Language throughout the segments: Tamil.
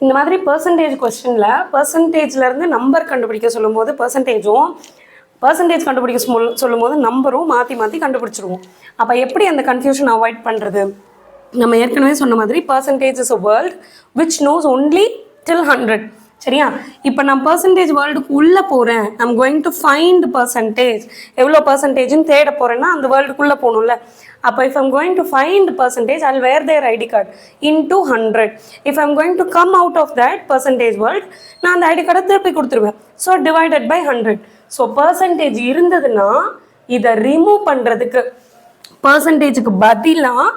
இந்த மாதிரி பர்சன்டேஜ் கொஸ்டினில் பர்சன்டேஜ்லேருந்து நம்பர் கண்டுபிடிக்க சொல்லும்போது பர்சன்டேஜ் கண்டுபிடிக்க சொல்லும்போது நம்பரும் மாற்றி மாற்றி கண்டுபிடிச்சிருவோம். அப்போ எப்படி அந்த கன்ஃபியூஷன் அவாய்ட் பண்ணுறது? நம்ம ஏற்கனவே சொன்ன மாதிரி percentage is a world which knows only till 100. சரியா? இப்போ நான் பர்சன்டேஜ் வேர்ல்டுக்கு உள்ளே போகிறேன். I'm going to find percentage. எவ்வளோ பர்சன்டேஜ்னு தேட போகிறேன்னா அந்த வேர்ல்டுக்குள்ளே போகணும்ல. அப்போ if I'm going to find percentage I'll wear their ID card into 100. If I'm going to come out of that percentage world நான் அந்த ஐடி கார்டை திருப்பி கொடுத்துருவேன். So divided by 100. So percentage இருந்ததுன்னா இதை ரிமூவ் பண்ணுறதுக்கு பர்சன்டேஜுக்கு பதிலாக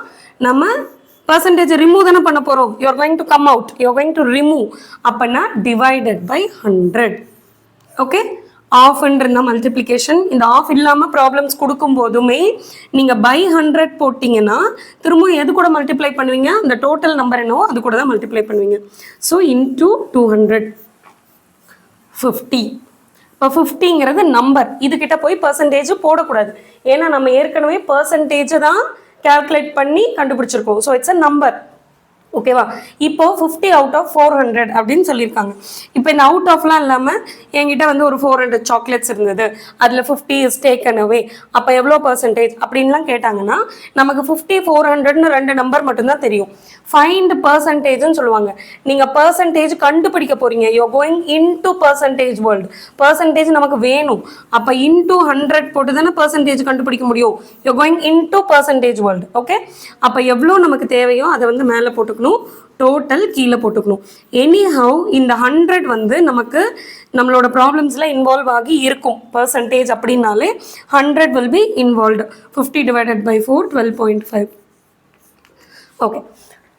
நம்ம பர்சன்டேஜ் ரிமூவ் தானே பண்ண போகிறோம். You're going to come out, you're going to remove. அப்போனா டிவைடட் பை 100. ஓகே, ஆஃப்ன்ற இருந்தால் மல்டிப்ளிகேஷன். இந்த ஆஃப் இல்லாமல் ப்ராப்ளம்ஸ் கொடுக்கும் போதுமே நீங்கள் பை 100 போட்டிங்கன்னா திரும்ப எது கூட மல்டிப்ளை பண்ணுவீங்க? அந்த டோட்டல் நம்பர் என்னவோ அது கூட தான் மல்டிப்ளை பண்ணுவீங்க. So into 200 50. இப்போ 50ங்கிறது நம்பர். இதுக்கிட்ட போய் பர்சன்டேஜ் போடக்கூடாது. ஏன்னா நம்ம ஏற்கனவே பர்சன்டேஜை தான் calculate பண்ணி கண்டுபிடிச்சிருக்கோம். So it's a number. ஓகேவா? இப்போ 50 அவுட் ஆஃப் 400 அப்படின்னு சொல்லியிருக்காங்க. இப்போ இந்த அவுட் ஆஃப்லாம் இல்லாமல் என்கிட்ட வந்து ஒரு 400 சாக்லேட்ஸ் இருந்தது, அதில் 50 இஸ் டேக்கன் அவே. அப்போ எவ்வளோ பர்சன்டேஜ் அப்படின்லாம் கேட்டாங்கன்னா நமக்கு 50 400ன்னு 2 நம்பர் மட்டும்தான் தெரியும். ஃபைண்ட் பர்சன்டேஜ்னு சொல்லுவாங்க. நீங்கள் பர்சன்டேஜ் கண்டுபிடிக்க போகிறீங்க. You're going into percentage world. Percentage நமக்கு வேணும். அப்போ இன்டூ 100 போட்டு தானே பர்சன்டேஜ் கண்டுபிடிக்க முடியும். You're going into percentage world. Okay, அப்போ எவ்வளோ நமக்கு தேவையோ அதை வந்து மேலே போட்டுக்கணும், டோட்டல் கீழே போட்டுக்கணும். எனிஹவ் இந்த 100 வந்து நமக்கு நம்மளோட ப்ராப்ளம்ஸில் இன்வால்வ் ஆகி இருக்கும். பர்சன்டேஜ் அப்படின்னாலே 100 will be involved. 50 divided by 4 12.5. Okay,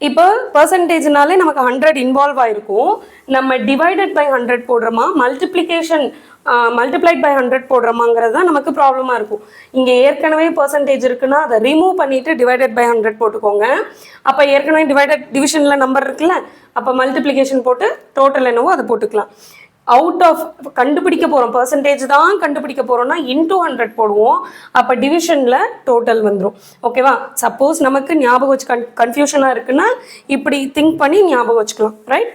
இப்போ பர்சன்டேஜ்னாலே நமக்கு 100 இன்வால்வ் ஆகிருக்கும். நம்ம டிவைடட் பை 100 போடுறோமா, மல்டிப்ளைட் பை 100 போடுறோமாங்கிறது தான் நமக்கு ப்ராப்ளமாக இருக்கும். இங்கே ஏற்கனவே பர்சன்டேஜ் இருக்குன்னா அதை ரிமூவ் பண்ணிவிட்டு டிவைடட் பை 100 போட்டுக்கோங்க. அப்போ ஏற்கனவே டிவிஷனில் நம்பர் இருக்குல்ல, அப்போ மல்டிப்ளிகேஷன் போட்டு டோட்டல் என்னவோ அதை போட்டுக்கலாம். அவுட் ஆஃப் கண்டுபிடிக்க போகிறோம், பர்சன்டேஜ் தான் கண்டுபிடிக்க போகிறோம்னா இன்டூ 100 போடுவோம். அப்போ டிவிஷனில் டோட்டல் வந்துடும். ஓகேவா? சப்போஸ் நமக்கு ஞாபகம் வச்சு கன்ஃபியூஷனாக இருக்குன்னா இப்படி திங்க் பண்ணி ஞாபகம் வச்சுக்கலாம். ரைட்?